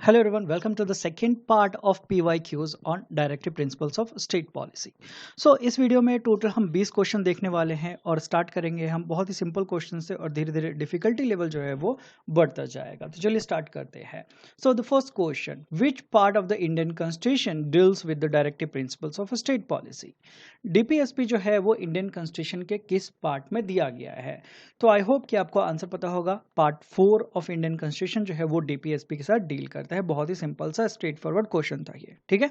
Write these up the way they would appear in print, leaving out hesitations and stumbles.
Hello everyone, welcome to the second part of PYQs on Directive Principles of State Policy. इस video में total हम 20 question देखने वाले हैं और स्टार्ट करेंगे हम बहुत ही सिंपल क्वेश्चन से और धीरे धीरे डिफिकल्टी लेवल जो है वो बढ़ता जाएगा। तो चलिए स्टार्ट करते हैं। The first question, which part of the Indian constitution deals with the directive principles of state policy? DPSP जो है वो इंडियन कॉन्स्टिट्यूशन के किस पार्ट में दिया गया है? तो आई होप कि आपको आंसर पता होगा। पार्ट 4 ऑफ इंडियन कॉन्स्टिट्यूशन जो है वो डीपीएसपी के साथ डील करता है। बहुत ही सिंपल सा स्ट्रेट फॉरवर्ड क्वेश्चन था ये, ठीक है।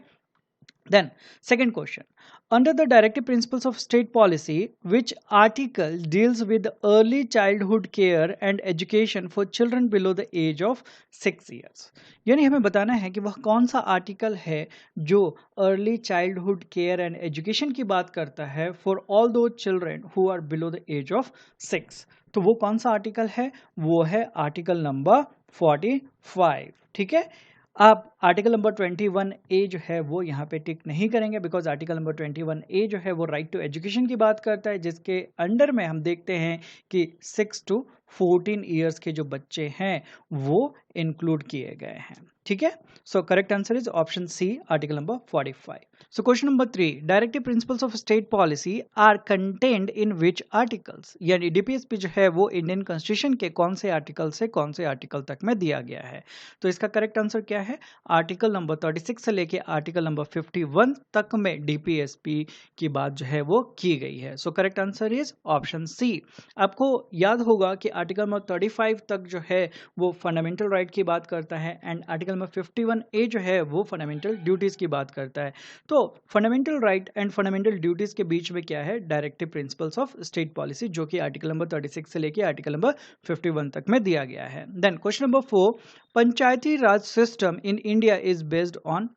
Then, second question. Under the directive principles of state policy, which article deals with early childhood care and education for children below the age of 6 years? यानी हमें बताना है कि वह कौन सा आर्टिकल है जो early childhood care and education की बात करता है for all those children who are below the age of 6। तो वो कौन सा आर्टिकल है? वो है आर्टिकल नंबर 45, ठीक है। आप आर्टिकल नंबर 21A जो है वो यहाँ पे टिक नहीं करेंगे बिकॉज आर्टिकल नंबर 21A जो है वो राइट टू एजुकेशन की बात करता है, जिसके अंडर में हम देखते हैं कि 6 to 14 ईयर्स के जो बच्चे हैं वो इंक्लूड किए गए हैं, ठीक है। So correct answer is option C, article number 45। So question number 3, directive principles of state policy are contained in which articles? यानी डीपीएसपी जो है वो इंडियन कॉन्स्टिट्यूशन के कौन से आर्टिकल से कौन से आर्टिकल तक में दिया गया है? तो इसका करेक्ट आंसर क्या है? आर्टिकल नंबर 36 से लेके आर्टिकल नंबर 51 तक में डीपीएसपी की बात जो है वो की गई है। So correct answer is option C. आपको याद होगा कि आर्टिकल नंबर 35 तक जो है वो फंडामेंटल राइट की बात करता है एंड आर्टिकल नंबर 51A जो है वो फंडामेंटल ड्यूटीज की बात करता है। तो fundamental right and fundamental duties के बीच में क्या है? Directive principles of state policy, जो कि आर्टिकल नंबर 36 से लेके आर्टिकल नंबर 51 तक में दिया गया है। Then question number 4, Panchayati Raj system in India is based on?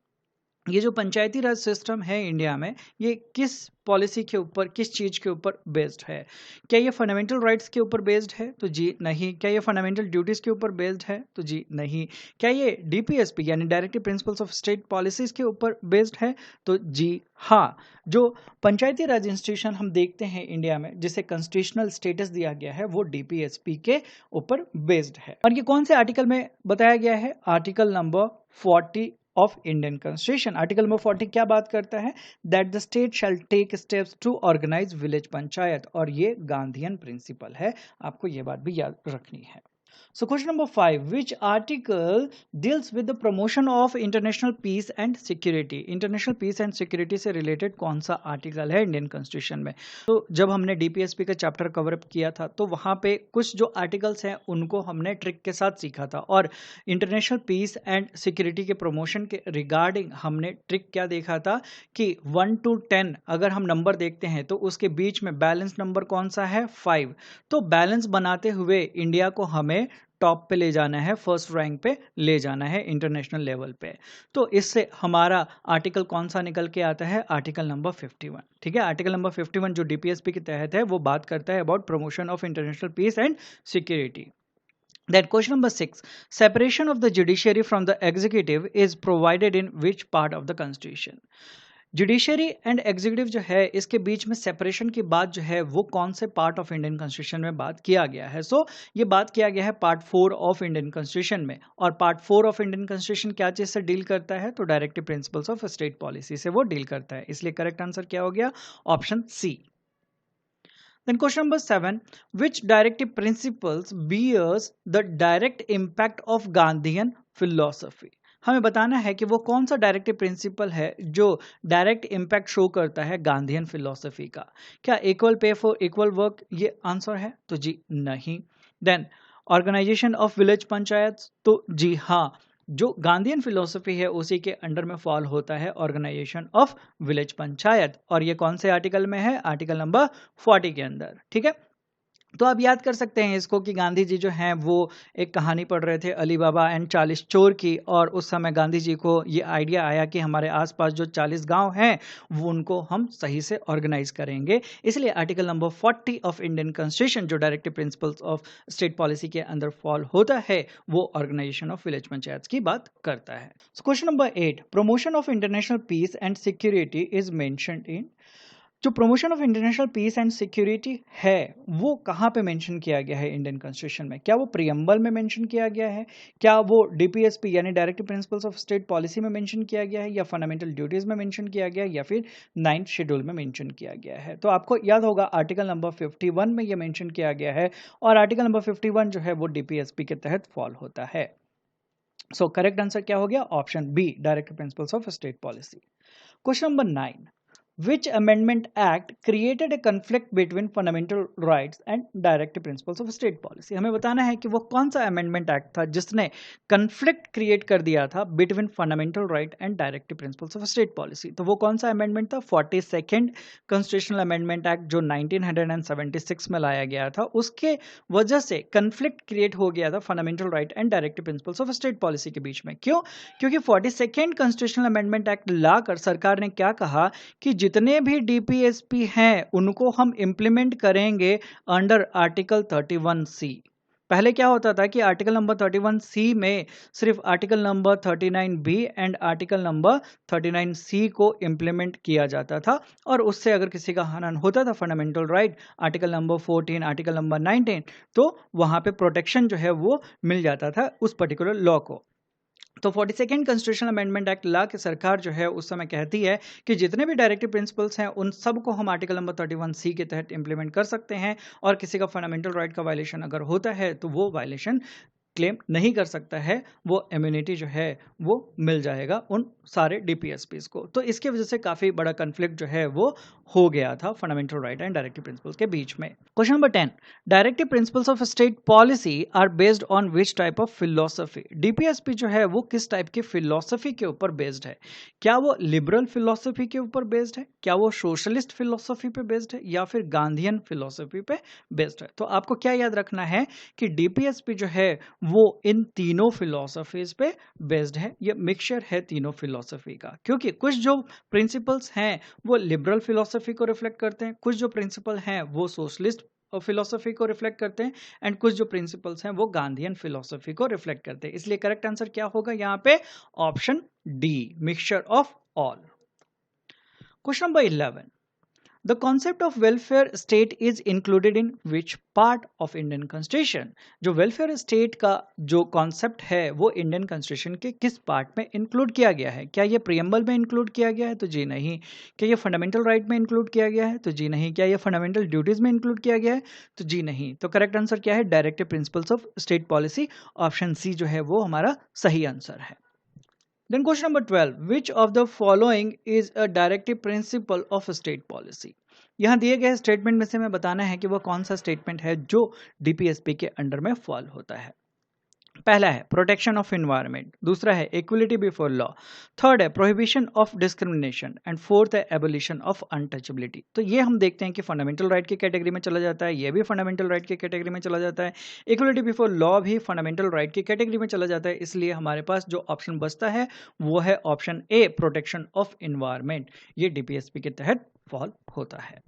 ये जो पंचायती राज सिस्टम है इंडिया में, ये किस पॉलिसी के ऊपर, किस चीज के ऊपर बेस्ड है? क्या ये फंडामेंटल राइट्स के ऊपर बेस्ड है? तो जी नहीं। क्या ये फंडामेंटल ड्यूटीज के ऊपर बेस्ड है? तो जी नहीं। क्या ये डीपीएसपी यानी directive principles of state policies के ऊपर बेस्ड है? तो जी हाँ। जो पंचायती राज इंस्टीट्यूशन हम देखते हैं इंडिया में जिसे कॉन्स्टिट्यूशनल स्टेटस दिया गया है वो डीपीएसपी के ऊपर बेस्ड है। और ये कौन से आर्टिकल में बताया गया है? Article number 40 of Indian constitution. Article number 40 क्या बात करता है? That the state shall take steps to organize village panchayat, और ये गांधीयन प्रिंसिपल है। आपको ये बात भी याद रखनी है। So question number 5, which article deals with the promotion of international peace and security? International peace and security से related कौन सा आर्टिकल है इंडियन कॉन्स्टिट्यूशन में? तो जब हमने डीपीएसपी का चैप्टर कवर अप किया था तो वहाँ पे कुछ जो आर्टिकल्स हैं उनको हमने ट्रिक के साथ सीखा था, और इंटरनेशनल पीस एंड सिक्योरिटी के प्रमोशन के रिगार्डिंग हमने ट्रिक क्या देखा था कि 1 to 10 अगर हम नंबर देखते हैं तो उसके बीच में बैलेंस नंबर कौन सा है? 5। तो बैलेंस बनाते हुए इंडिया को हमें टॉप पे ले जाना है, फर्स्ट रैंक पे ले जाना है इंटरनेशनल लेवल पे। तो इससे हमारा आर्टिकल कौन सा निकल के आता है? आर्टिकल नंबर 51, ठीक है। आर्टिकल नंबर 51 जो डीपीएसपी के तहत है वो बात करता है about promotion of international peace and security. Then question number 6, separation of the judiciary from the executive is provided in which part of the constitution? Judiciary and executive जो है इसके बीच में सेपरेशन की बात जो है वो कौन से पार्ट ऑफ इंडियन कॉन्स्टिट्यूशन में बात किया गया है? ये बात किया गया है पार्ट 4 ऑफ इंडियन कॉन्स्टिट्यूशन में। और पार्ट 4 ऑफ इंडियन कॉन्स्टिट्यूशन क्या चीज से डील करता है? तो directive principles of state policy से वो डील करता है। इसलिए करेक्ट आंसर क्या हो गया? Option C. Then question number 7, which directive principles bears the direct impact of Gandhian philosophy? हमें बताना है कि वो कौन सा डायरेक्टिव प्रिंसिपल है जो डायरेक्ट इम्पैक्ट शो करता है गांधीयन फिलॉसफी का। क्या equal pay for equal work ये आंसर है? तो जी नहीं। Then organization of village panchayat, तो जी हाँ। जो गांधीयन फिलॉसफी है उसी के अंडर में फॉल होता है ऑर्गेनाइजेशन ऑफ विलेज पंचायत, और ये कौन से आर्टिकल में है? आर्टिकल नंबर 40 के अंदर, ठीक है। तो आप याद कर सकते हैं इसको कि गांधी जी जो हैं वो एक कहानी पढ़ रहे थे अली बाबा एंड 40 चोर की, और उस समय गांधी जी को ये आइडिया आया कि हमारे आसपास जो 40 गांव हैं वो उनको हम सही से ऑर्गेनाइज करेंगे। इसलिए article number 40 of Indian constitution जो directive principles of state policy के अंदर फॉल होता है वो ऑर्गेनाइजेशन ऑफ विलेज पंचायत की बात करता है। Question number 8, promotion of international peace and security is mentioned in? जो promotion of international peace and security है वो कहाँ पे मेंशन किया गया है इंडियन कॉन्स्टिट्यूशन में? क्या वो प्रियम्बल में मेंशन किया गया है, क्या वो डीपीएसपी यानी directive principles of state policy में मेंशन किया गया है, या फंडामेंटल ड्यूटीज में मेंशन किया गया है, या फिर 9th शेड्यूल में मेंशन किया गया है? तो आपको याद होगा आर्टिकल नंबर 51 में ये मेंशन किया गया है और आर्टिकल नंबर 51 जो है वो डीपीएसपी के तहत फॉल होता है। सो करेक्ट आंसर क्या हो गया? Option B, directive principles of state policy. Question number 9, which amendment act created a conflict between fundamental rights and directive principles of state policy? हमें बताना है कि वो कौन सा amendment act था जिसने conflict create कर दिया था between fundamental right and directive principles of state policy। तो वो कौन सा amendment था? 42nd constitutional amendment act जो 1976 में लाया गया था, उसके वजह से conflict create हो गया था fundamental right and directive principles of state policy के बीच में। क्यों? क्योंकि 42nd constitutional amendment act लाकर सरकार ने क्या कहा कि जितने भी डीपीएसपी हैं उनको हम इंप्लीमेंट करेंगे अंडर आर्टिकल 31C। पहले क्या होता था कि आर्टिकल नंबर 31C में सिर्फ article number 39B and article number 39C को इंप्लीमेंट किया जाता था, और उससे अगर किसी का हनन होता था fundamental right article number 14, article number 19, तो वहां पे प्रोटेक्शन जो है वो मिल जाता था उस पर्टिकुलर लॉ को। तो 42nd कॉन्स्टिट्यूशनल अमेंडमेंट एक्ट ला के सरकार जो है उस समय कहती है कि जितने भी डायरेक्टिव प्रिंसिपल्स हैं उन सबको हम आर्टिकल नंबर 31C के तहत इंप्लीमेंट कर सकते हैं, और किसी का फंडामेंटल राइट का वायलेशन अगर होता है तो वो वायलेशन क्लेम नहीं कर सकता है, वो इम्यूनिटी जो है वो मिल जाएगा उन सारे डीपीएसपीस को। तो इसके वजह से काफी बड़ा कन्फ्लिक्ट जो है वो हो गया था fundamental right and directive principles के बीच में। Question number 10, directive principles of state policy are based on which type of philosophy? DPSP जो है वो किस टाइप की फिलोसफी के ऊपर बेस्ड है? क्या वो लिबरल फिलोसफी के ऊपर बेस्ड है, क्या वो सोशलिस्ट फिलोसफी पे बेस्ड है, या फिर गांधीयन फिलोसफी पे बेस्ड है? तो आपको क्या याद रखना है कि डीपीएसपी जो है वो इन तीनों फिलोसफीज पे बेस्ड है, ये मिक्सचर है तीनों फिलोसफी का। क्योंकि कुछ जो प्रिंसिपल्स हैं वो लिबरल फिलोसफी को रिफ्लेक्ट करते हैं, कुछ जो प्रिंसिपल हैं वो सोशलिस्ट फिलोसफी को रिफ्लेक्ट करते हैं, एंड कुछ जो प्रिंसिपल्स हैं वो गांधीयन फिलोसफी को रिफ्लेक्ट करते हैं। इसलिए करेक्ट आंसर क्या होगा यहाँ पे? Option D, mixture of all. Question number 11, The concept of welfare state is included in which part of Indian Constitution? जो welfare state का जो concept है वो Indian Constitution के किस part में include किया गया है? क्या ये preamble में include किया गया है? तो जी नहीं। क्या ये fundamental right में include किया गया है? तो जी नहीं। क्या ये fundamental duties में include किया गया है? तो जी नहीं। तो correct answer क्या है? Directive Principles of State Policy, option C जो है वो हमारा सही आंसर है। Then question number 12, which of the following is a directive principle of state policy? यहाँ दिए गए स्टेटमेंट में से हमें बताना है कि वह कौन सा स्टेटमेंट है जो डीपीएसपी के अंडर में फॉल होता है। पहला है प्रोटेक्शन ऑफ एनवायरनमेंट, दूसरा है इक्वलिटी बिफोर लॉ, थर्ड है prohibition of discrimination, and fourth है एबोलिशन ऑफ अनटचेबिलिटी। तो ये हम देखते हैं कि फंडामेंटल राइट की कैटेगरी में चला जाता है, ये भी फंडामेंटल राइट की कैटेगरी में चला जाता है, इक्वलिटी बिफोर लॉ भी फंडामेंटल राइट की कैटेगरी में चला जाता है। इसलिए हमारे पास जो ऑप्शन बचता है वो है option A, protection of environment. ये डीपीएसपी के तहत फॉल होता है।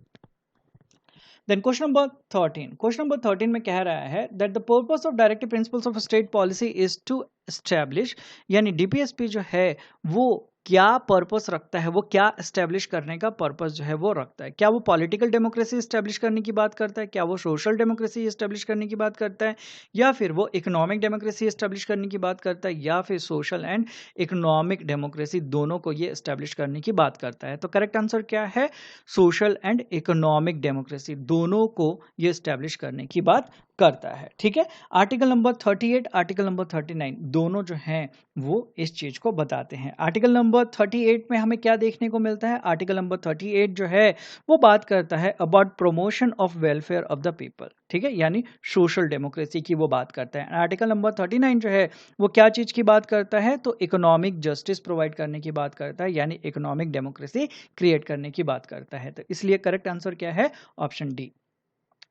Then question number 13. Question number 13 में कह रहा है that the purpose of directive principles of state policy is to establish, यानी डीपीएसपी जो है वो क्या पर्पस रखता है, वो क्या एस्टेब्लिश करने का पर्पस जो है वो रखता है? क्या वो पॉलिटिकल डेमोक्रेसी एस्टेब्लिश करने की बात करता है, क्या वो सोशल डेमोक्रेसी एस्टेब्लिश करने की बात करता है, या फिर वो इकोनॉमिक डेमोक्रेसी एस्टेब्लिश करने की बात करता है, या फिर सोशल एंड इकोनॉमिक डेमोक्रेसी दोनों को ये एस्टेब्लिश करने की बात करता है? तो करेक्ट आंसर क्या है? सोशल एंड इकोनॉमिक डेमोक्रेसी दोनों को ये एस्टेब्लिश करने की बात करता है। ठीक है, आर्टिकल नंबर 38, आर्टिकल नंबर 39 दोनों जो हैं वो इस चीज को बताते हैं। आर्टिकल नंबर 38 में हमें क्या देखने को मिलता है? आर्टिकल नंबर 38 जो है वो बात करता है about promotion of welfare of the people. ठीक है, यानी सोशल डेमोक्रेसी की वो बात करता है। आर्टिकल नंबर 39 जो है वो क्या चीज की बात करता है? तो इकोनॉमिक जस्टिस प्रोवाइड करने की बात करता है, यानी इकोनॉमिक डेमोक्रेसी क्रिएट करने की बात करता है। तो इसलिए करेक्ट आंसर क्या है? Option D.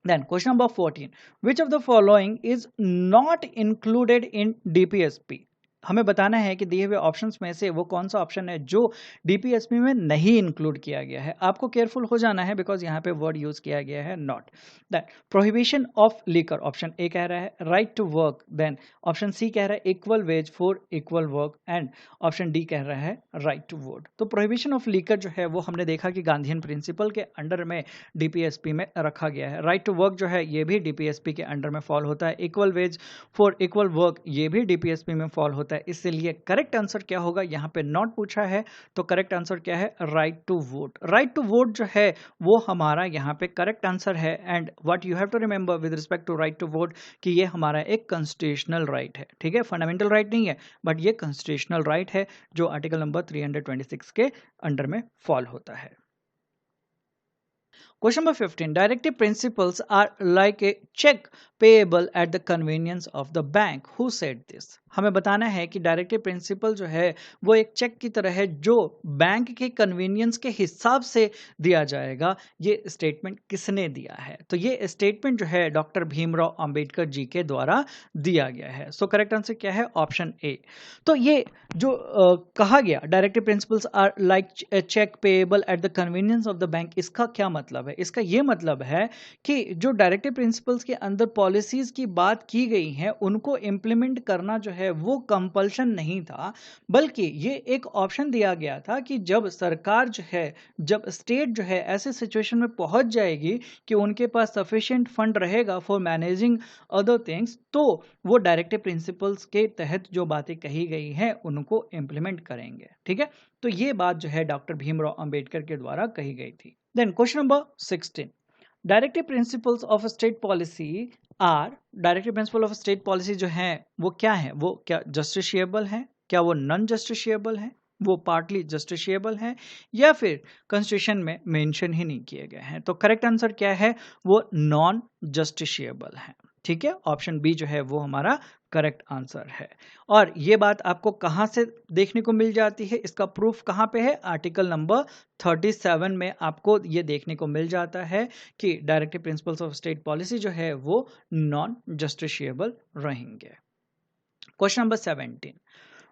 Then question number 14, which of the following is not included in DPSP? हमें बताना है कि दिए हुए ऑप्शंस में से वो कौन सा ऑप्शन है जो डीपीएसपी में नहीं इंक्लूड किया गया है। आपको केयरफुल हो जाना है बिकॉज यहाँ पे वर्ड यूज किया गया है not. Then prohibition of liquor, option A कह रहा है right to work. Then option C कह रहा है equal wage for equal work and option D कह रहा है राइट टू वोट। तो प्रोहिबिशन ऑफ लीकर जो है वो हमने देखा कि गांधीयन प्रिंसिपल के अंडर में डीपीएसपी में रखा गया है। राइट टू वर्क जो है ये भी डीपीएसपी के अंडर में फॉल होता है। Equal wage for equal work ये भी डीपीएसपी में फॉल होता है। इसलिए करेक्ट आंसर क्या होगा, यहाँ पे नॉट पूछा है तो करेक्ट आंसर क्या है, right to vote. Right to vote जो है वो हमारा यहाँ पे करेक्ट आंसर है। And what you have to remember with respect to right to vote कि ये हमारा एक कॉन्स्टिट्यूशनल राइट है, ठीक है, फंडामेंटल राइट नहीं है बट ये कॉन्स्टिट्यूशनल राइट है जो आर्टिकल नंबर 326 के अंडर में फॉल होता है। Question number 15. Directive principles are like a check payable at the convenience of the bank. Who said this? हमें बताना है कि डायरेक्टिव प्रिंसिपल जो है वो एक चेक की तरह है जो बैंक के कन्वीनियंस के हिसाब से दिया जाएगा। ये स्टेटमेंट किसने दिया है? तो ये स्टेटमेंट जो है डॉक्टर भीमराव अंबेडकर जी के द्वारा दिया गया है। सो करेक्ट आंसर क्या है, ऑप्शन ए। तो ये जो कहा गया directive principles are like cheque payable at the convenience of the bank, इसका क्या मतलब है? इसका ये मतलब है कि जो डायरेक्टिव प्रिंसिपल्स के अंदर पॉलिसीज की बात की गई है उनको इंप्लीमेंट करना जो है वो कंपल्शन नहीं था, बल्कि ये एक ऑप्शन दिया गया था कि जब सरकार जो है, जब स्टेट जो है ऐसे सिचुएशन में पहुंच जाएगी कि उनके पास सफिशिएंट फंड रहेगा फॉर मैनेजिंग अदर थिंग्स, तो वो डायरेक्टिव प्रिंसिपल्स के तहत जो बातें कही गई हैं उनको इंप्लीमेंट करेंगे। ठीक है, तो ये बात जो है डॉक्टर भीमराव अंबेडकर के द्वारा कही गई थी। Then question number 16, directive principles of state policy are, directive principle of state policy जो है वो क्या है, वो क्या जस्टिशिएबल है, क्या वो नॉन जस्टिशिएबल है, वो पार्टली जस्टिशिएबल है, या फिर कॉन्स्टिट्यूशन में मेंशन ही नहीं किए गए हैं? तो करेक्ट आंसर क्या है, वो नॉन जस्टिशिएबल है। ठीक है, ऑप्शन बी जो है वो हमारा करेक्ट आंसर है। और ये बात आपको कहां से देखने को मिल जाती है, इसका प्रूफ कहां पे है, आर्टिकल नंबर 37 में आपको ये देखने को मिल जाता है कि directive principles of state policy जो है वो नॉन जस्टिशिएबल रहेंगे। Question number 17,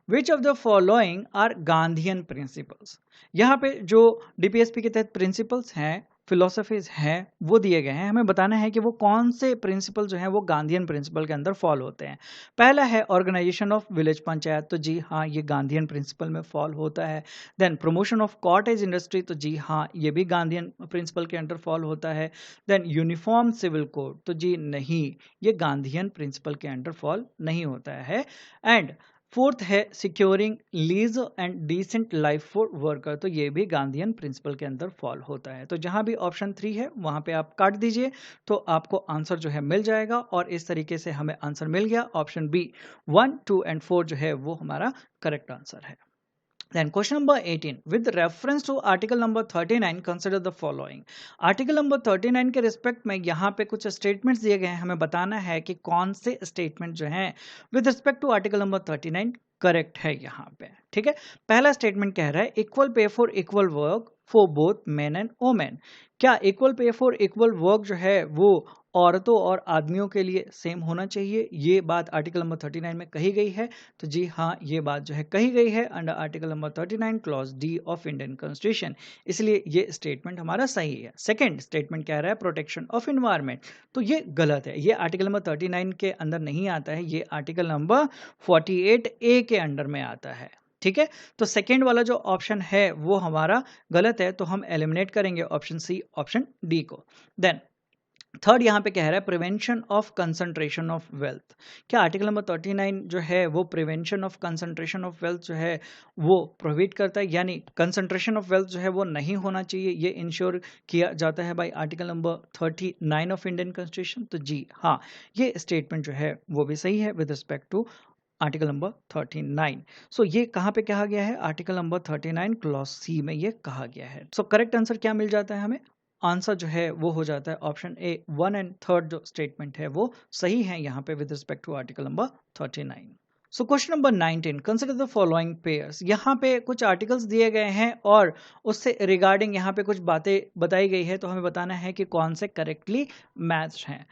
which of the following are Gandhian principles? यहाँ पे जो डीपीएसपी के तहत प्रिंसिपल्स हैं, फिलोसफीज हैं, वो दिए गए हैं। हमें बताना है कि वो कौन से प्रिंसिपल जो हैं वो गांधीयन प्रिंसिपल के अंदर फॉल होते हैं। पहला है ऑर्गेनाइजेशन ऑफ विलेज पंचायत, तो जी हाँ ये गांधीयन प्रिंसिपल में फॉल होता है। Then promotion of cottage industry, तो जी हाँ ये भी गांधीयन प्रिंसिपल के अंडर फॉल होता है। देन यूनिफॉर्म सिविल कोड, तो जी नहीं, ये गांधीयन प्रिंसिपल के अंडर फॉल नहीं होता है। एंड फोर्थ है securing lease and decent life for worker, तो ये भी गांधीयन प्रिंसिपल के अंदर फॉल होता है। तो जहां भी ऑप्शन 3 है वहां पे आप काट दीजिए तो आपको आंसर जो है मिल जाएगा। और इस तरीके से हमें आंसर मिल गया, ऑप्शन बी 1, 2 एंड 4 जो है वो हमारा करेक्ट आंसर है। Then question number 18, with reference to article number 39 consider the following। Article number 39 के रिस्पेक्ट में यहाँ पे कुछ स्टेटमेंट्स दिए गए हैं, हमें बताना है कि कौन से स्टेटमेंट जो हैं with respect to article number 39 correct है यहाँ पे। ठीक है, पहला स्टेटमेंट कह रहा है equal pay for equal work for both men and women. क्या equal pay for equal work जो है वो औरतों और आदमियों के लिए सेम होना चाहिए? ये बात आर्टिकल नंबर 39 में कही गई है। तो जी हाँ ये बात जो है कही गई है under article number 39 clause D of Indian constitution, इसलिए ये स्टेटमेंट हमारा सही है। सेकंड स्टेटमेंट कह रहा है प्रोटेक्शन ऑफ एनवायरनमेंट, तो ये गलत है, ये आर्टिकल नंबर 39 के अंदर नहीं आता है, ये आर्टिकल नंबर 48A के अंडर में आता है। ठीक है, तो सेकेंड वाला जो ऑप्शन है वो हमारा गलत है, तो हम एलिमिनेट करेंगे ऑप्शन सी, ऑप्शन डी को। देन थर्ड यहाँ पे कह रहा है prevention of concentration of wealth. क्या आर्टिकल नंबर 39 जो है वो prevention of concentration of wealth जो है वो प्रोहिबिट करता है, यानी कंसंट्रेशन ऑफ वेल्थ जो है वो नहीं होना चाहिए, ये इंश्योर किया जाता है bye article number 39 of Indian constitution? तो जी हाँ ये स्टेटमेंट जो है वो भी सही है with respect to article number 39। So ये कहाँ पे कहा गया है, आर्टिकल नंबर 39 क्लॉज सी में ये कहा गया है। सो करेक्ट आंसर क्या मिल जाता है हमें, आंसर जो है वो हो जाता है ऑप्शन ए, 1 एंड 3 जो स्टेटमेंट है वो सही है यहाँ पे with respect to article number 39। So question number 19, consider the following pairs. यहाँ पे कुछ आर्टिकल्स दिए गए हैं और उससे रिगार्डिंग यहाँ पे कुछ बातें बताई गई है, तो हमें बताना है कि कौन से करेक्टली मैच्ड हैं।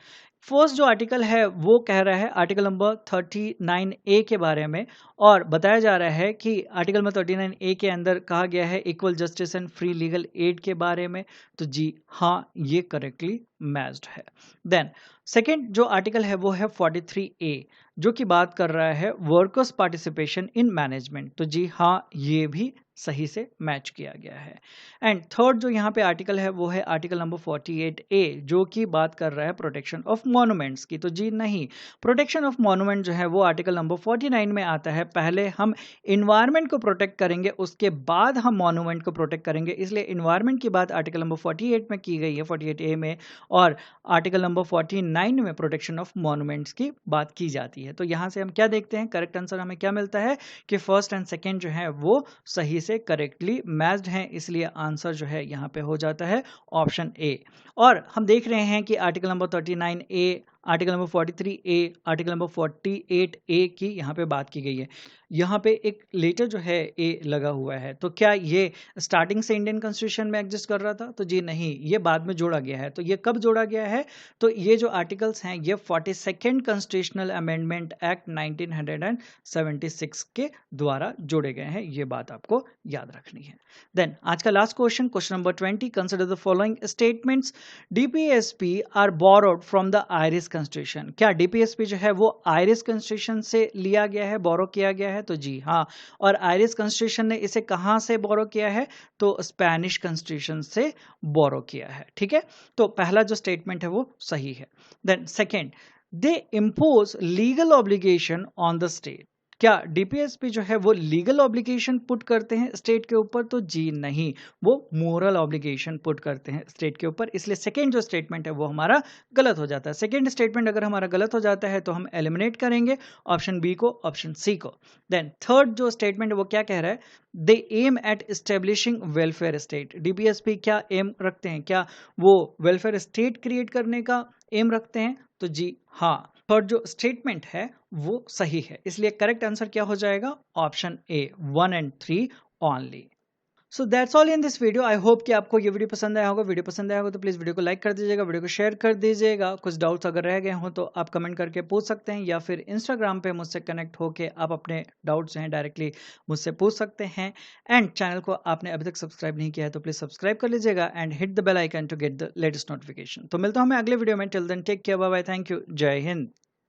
फर्स्ट जो आर्टिकल है वो कह रहा है आर्टिकल नंबर 39A के बारे में, और बताया जा रहा है कि आर्टिकल नंबर 39A के अंदर कहा गया है equal justice and free legal aid के बारे में। तो जी हाँ, ये करेक्टली मैच्ड है। देन सेकेंड जो आर्टिकल है वो है 43A, जो कि बात कर रहा है वर्कर्स पार्टिसिपेशन इन मैनेजमेंट। तो जी हाँ, ये भी सही से मैच किया गया है। एंड थर्ड जो यहाँ पे आर्टिकल है वो है आर्टिकल नंबर 48A, जो कि बात कर रहा है प्रोटेक्शन ऑफ मॉन्यूमेंट्स की। तो जी नहीं, प्रोटेक्शन ऑफ मॉन्यूमेंट जो है वो आर्टिकल नंबर 49 में आता है। पहले हम इन्वायरमेंट को प्रोटेक्ट करेंगे, उसके बाद हम मॉन्यूमेंट को प्रोटेक्ट करेंगे, इसलिए इन्वायरमेंट की बात आर्टिकल नंबर 48 में की गई है, 48A में, और आर्टिकल नंबर 49 में प्रोटेक्शन ऑफ मॉन्यूमेंट्स की बात की जाती है। तो यहाँ से हम क्या देखते हैं, करेक्ट आंसर हमें क्या मिलता है कि फर्स्ट एंड सेकेंड जो है वो सही से करेक्टली मैच्ड हैं, इसलिए आंसर जो है यहाँ पे हो जाता है ऑप्शन ए। और हम देख रहे हैं कि article number 39A, article number 43A, article number 48A की यहाँ पे बात की गई है। यहाँ पे एक लेटर जो है ए लगा हुआ है, तो क्या ये स्टार्टिंग से इंडियन कॉन्स्टिट्यूशन में एग्जिस्ट कर रहा था? तो जी नहीं, ये बाद में जोड़ा गया है। तो ये कब जोड़ा गया है? तो ये जो आर्टिकल्स हैं ये 42nd कॉन्स्टिट्यूशनल अमेंडमेंट एक्ट 1976 के द्वारा जोड़े गए हैं। ये बात आपको याद रखनी है। देन आज का last question, question number 20, consider the following statements DPSP are borrowed from the Irish constitution. क्या डीपीएसपी जो है वो आयरिश कॉन्स्टिट्यूशन से लिया गया है, बोरो किया गया है? तो जी हाँ, और आयरिश कॉन्स्टिट्यूशन ने इसे कहां से बोरो किया है? तो स्पेनिश कॉन्स्टिट्यूशन से बोरो किया है। ठीक है, तो पहला जो स्टेटमेंट है वो सही है। Then second, they impose legal obligation on the state. क्या डीपीएसपी जो है वो लीगल ऑब्लिगेशन पुट करते हैं स्टेट के ऊपर? तो जी नहीं, वो मोरल ऑब्लिगेशन पुट करते हैं स्टेट के ऊपर, इसलिए सेकेंड जो स्टेटमेंट है वो हमारा गलत हो जाता है। सेकेंड स्टेटमेंट अगर हमारा गलत हो जाता है तो हम एलिमिनेट करेंगे ऑप्शन बी को, ऑप्शन सी को। देन थर्ड जो स्टेटमेंट है वो क्या कह रहा है? They aim at establishing welfare state. DPSP क्या एम रखते हैं? क्या वो वेलफेयर स्टेट क्रिएट करने का एम रखते हैं? तो जी हाँ, थर्ड जो स्टेटमेंट है वो सही है, इसलिए करेक्ट आंसर क्या हो जाएगा? Option A, 1 and 3 only. So that's all in this video. I hope कि आपको ये वीडियो पसंद आया होगा। वीडियो पसंद आया होगा तो प्लीज़ वीडियो को लाइक कर दीजिएगा, वीडियो को शेयर कर दीजिएगा। कुछ डाउट्स अगर रह गए हों तो आप कमेंट करके पूछ सकते हैं, या फिर इंस्टाग्राम पे मुझसे कनेक्ट होकर आप अपने डाउट्स हैं डायरेक्टली मुझसे पूछ सकते हैं। एंड चैनल को आपने अभी तक सब्सक्राइब नहीं किया है तो प्लीज़ सब्सक्राइब कर लीजिएगा and hit the bell icon to get the latest notification. तो मिलता हूँ मैं अगले वीडियो में। Till then take care, bye bye, thank you, जय हिंद।